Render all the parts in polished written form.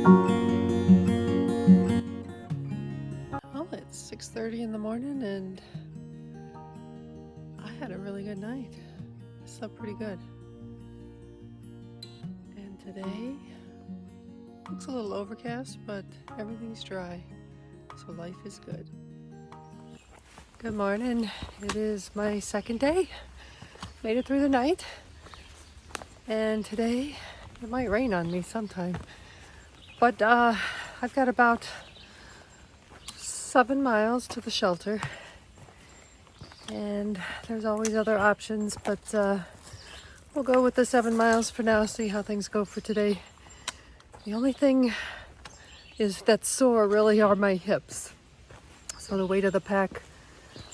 Well, it's 6:30 in the morning and I had a really good night. I slept pretty good. And today looks a little overcast, but everything's dry, so life is good. Good morning. It is my second day. Made it through the night. And today it might rain on me sometime. But I've got about 7 miles to the shelter. And there's always other options, but we'll go with the 7 miles for now, see how things go for today. The only thing is that's sore really are my hips. So the weight of the pack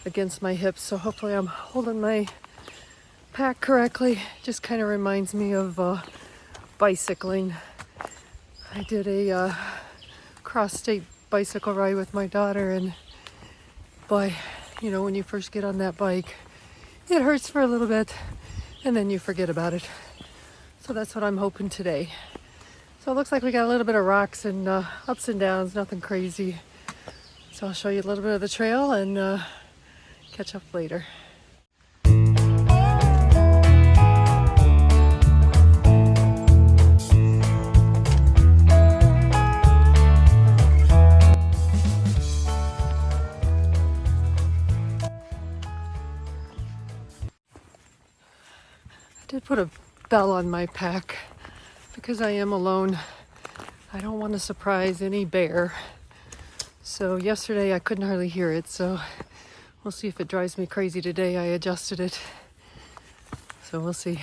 against my hips. So hopefully I'm holding my pack correctly. Just kind of reminds me of bicycling. I did a cross-state bicycle ride with my daughter, and boy, you know, when you first get on that bike, it hurts for a little bit and then you forget about it. So that's what I'm hoping today. So it looks like we got a little bit of rocks and ups and downs, nothing crazy. So I'll show you a little bit of the trail and catch up later. I did put a bell on my pack because I am alone. I don't want to surprise any bear. So yesterday I couldn't hardly hear it, so we'll see if it drives me crazy today. I adjusted it, so we'll see.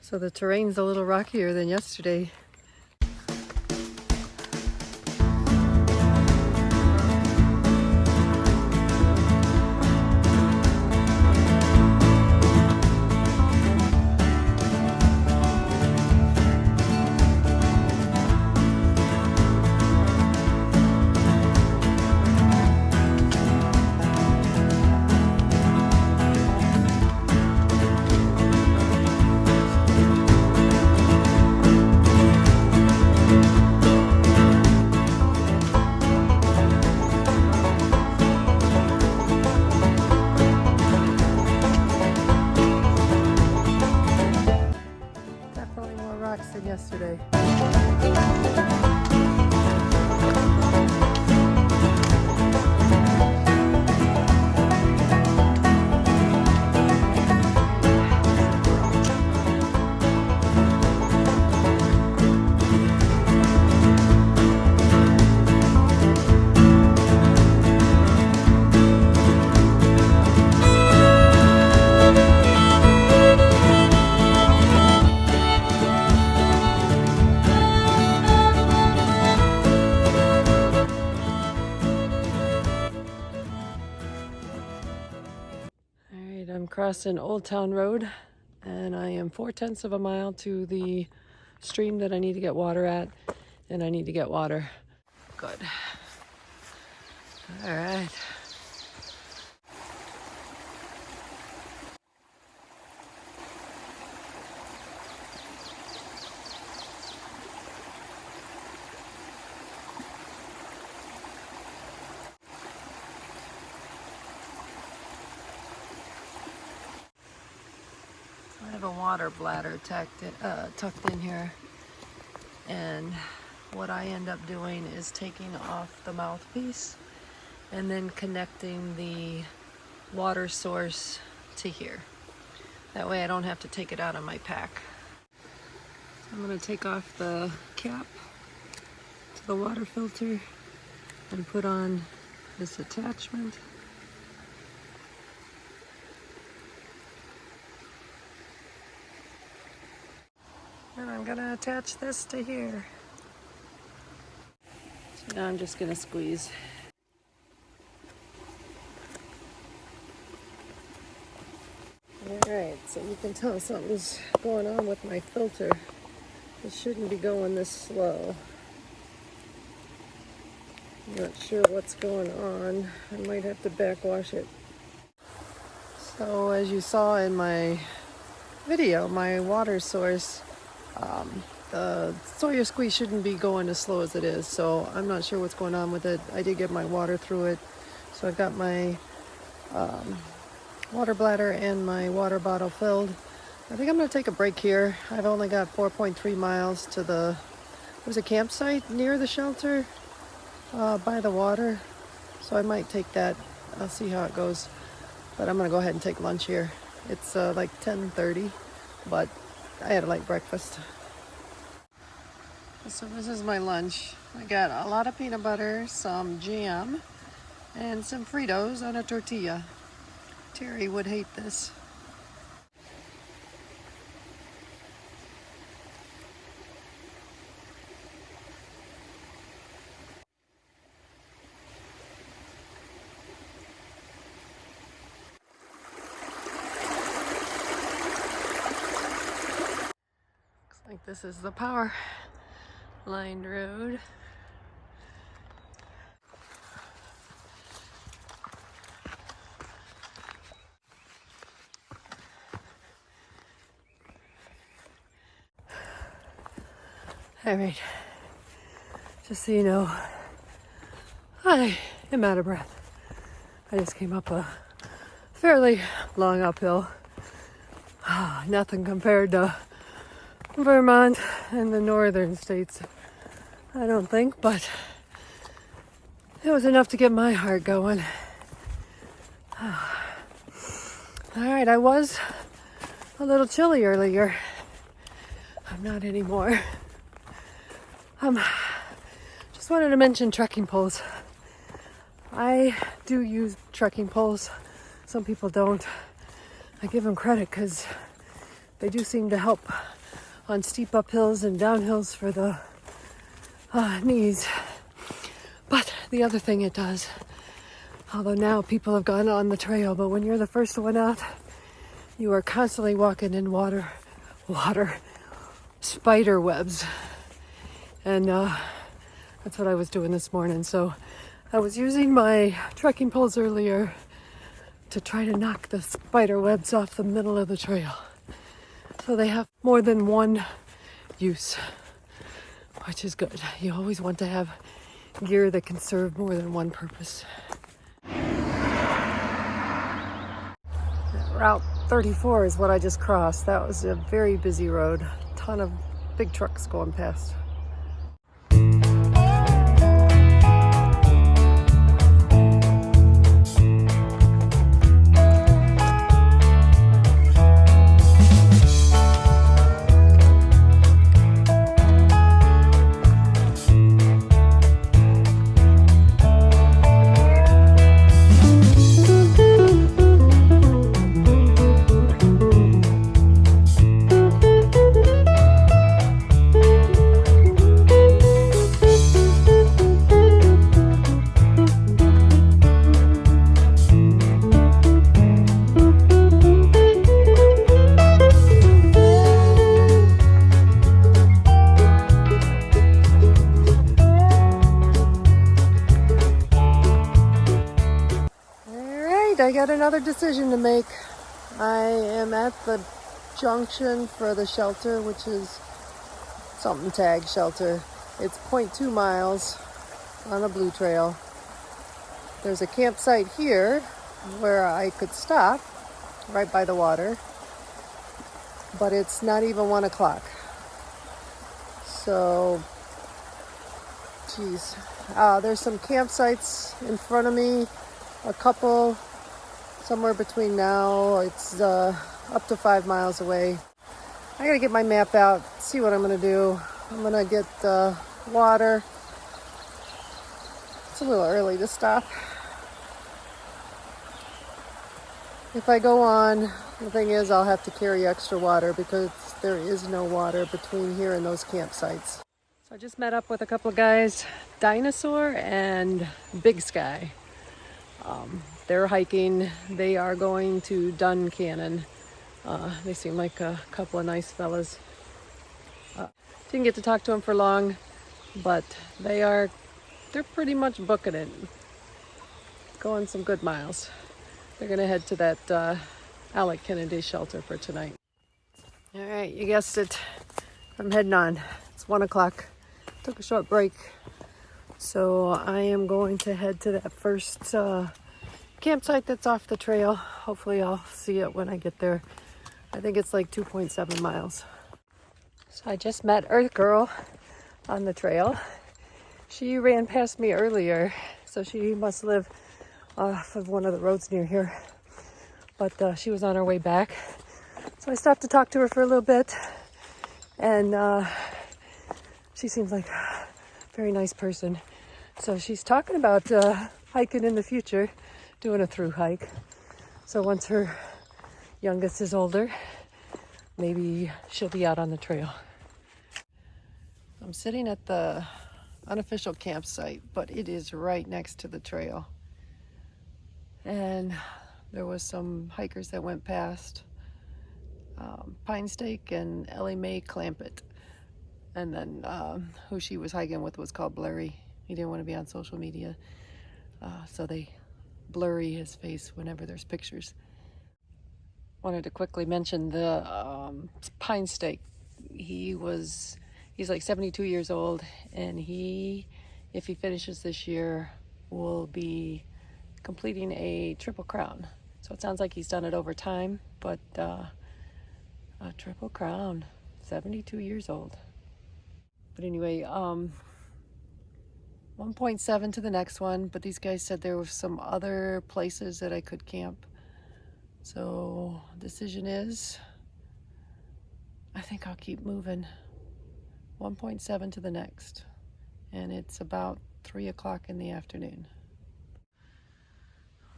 So the terrain's a little rockier than yesterday. Than yesterday. I'm crossing Old Town Road, and I am 4/10 of a mile to the stream that I need to get water at, and I need to get water. Good. All right. I have a water bladder tucked in here, and what I end up doing is taking off the mouthpiece and then connecting the water source to here. That way I don't have to take it out of my pack. I'm going to take off the cap to the water filter and put on this attachment. And I'm gonna attach this to here. So now I'm just gonna squeeze. Alright, so you can tell something's going on with my filter. It shouldn't be going this slow. I'm not sure what's going on. I might have to backwash it. So as you saw in my video, my water source, the Sawyer squeeze shouldn't be going as slow as it is. So I'm not sure what's going on with it. I did get my water through it. So I've got my water bladder and my water bottle filled. I think I'm going to take a break here. I've only got 4.3 miles to there's a campsite near the shelter by the water. So I might take that. I'll see how it goes. But I'm going to go ahead and take lunch here. It's like 10:30, but I had a light breakfast. So this is my lunch. I got a lot of peanut butter, some jam, and some Fritos on a tortilla. Terry would hate this. Looks like this is the power line road. All right, just so you know, I am out of breath. I just came up a fairly long uphill. Nothing compared to Vermont and the northern states, I don't think, but it was enough to get my heart going. All right, I was a little chilly earlier. I'm not anymore. Just wanted to mention trekking poles. I do use trekking poles. Some people don't. I give them credit because they do seem to help on steep uphills and downhills for the knees. But the other thing it does, although now people have gone on the trail, but when you're the first one out, you are constantly walking in water, spider webs. And that's what I was doing this morning. So I was using my trekking poles earlier to try to knock the spider webs off the middle of the trail. So they have more than one use, which is good. You always want to have gear that can serve more than one purpose. Route 34 is what I just crossed. That was a very busy road. A ton of big trucks going past. I got another decision to make. I am at the Junction for the shelter, which is something tag shelter. It's 0.2 miles on a blue trail. There's a campsite here where I could stop right by the water, but it's not even 1 o'clock. So, geez, there's some campsites in front of me, a couple. Somewhere between now, it's up to 5 miles away. I gotta get my map out, see what I'm gonna do. I'm gonna get water. It's a little early to stop. If I go on, the thing is I'll have to carry extra water because there is no water between here and those campsites. So I just met up with a couple of guys, Dinosaur and Big Sky. They're hiking. They are going to Duncannon. They seem like a couple of nice fellas. Didn't get to talk to them for long, but they're pretty much booking it. Going some good miles. They're gonna head to that Alec Kennedy shelter for tonight. All right, you guessed it. I'm heading on. It's 1 o'clock. Took a short break. So I am going to head to that first campsite that's off the trail. Hopefully I'll see it when I get there. I think it's like 2.7 miles. So I just met Earth Girl on the trail. She ran past me earlier, so she must live off of one of the roads near here. But she was on her way back. So I stopped to talk to her for a little bit, and she seems like a very nice person. So she's talking about hiking in the future, doing a through hike. So once her youngest is older, maybe she'll be out on the trail. I'm sitting at the unofficial campsite, but it is right next to the trail. And there was some hikers that went past. Pine Stake and Ellie Mae Clampett. And then who she was hiking with was called Blurry. He didn't want to be on social media, so they blurry his face whenever there's pictures. Wanted to quickly mention the Pine Stake. He's like 72 years old, and if he finishes this year, will be completing a Triple Crown. So it sounds like he's done it over time, but a Triple Crown, 72 years old. But anyway, 1.7 to the next one, but these guys said there were some other places that I could camp. So decision is, I think I'll keep moving. 1.7 to the next. And it's about 3 o'clock in the afternoon.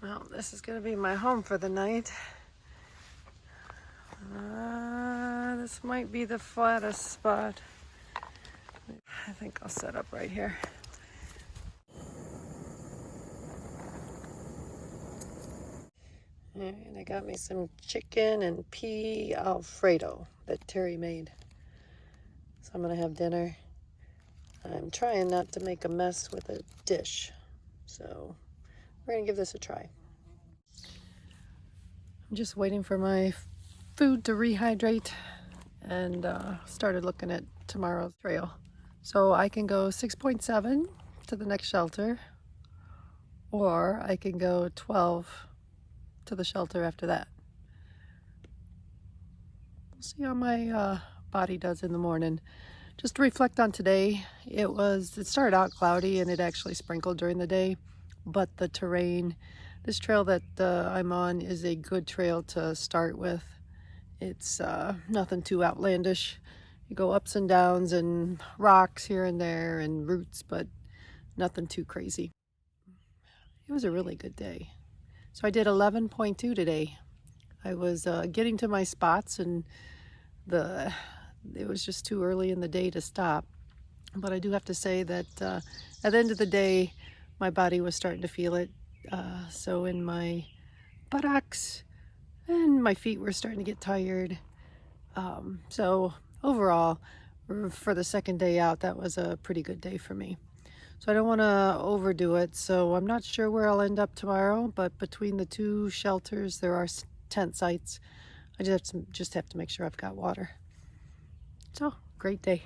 Well, this is gonna be my home for the night. This might be the flattest spot. I think I'll set up right here. And I got me some chicken and pea Alfredo that Terry made. So I'm gonna have dinner. I'm trying not to make a mess with a dish. So we're gonna give this a try. I'm just waiting for my food to rehydrate and started looking at tomorrow's trail. So I can go 6.7 to the next shelter, or I can go 12 to the shelter after that. We'll see how my body does in the morning. Just to reflect on today, it started out cloudy and it actually sprinkled during the day, but the terrain, this trail that I'm on is a good trail to start with. It's nothing too outlandish. You go ups and downs and rocks here and there and roots, but nothing too crazy. It was a really good day. So I did 11.2 today. I was getting to my spots, and it was just too early in the day to stop. But I do have to say that at the end of the day, my body was starting to feel it. So in my buttocks and my feet were starting to get tired. So overall, for the second day out, that was a pretty good day for me. So I don't want to overdo it. So I'm not sure where I'll end up tomorrow, but between the two shelters, there are tent sites. I just have to make sure I've got water. So, great day.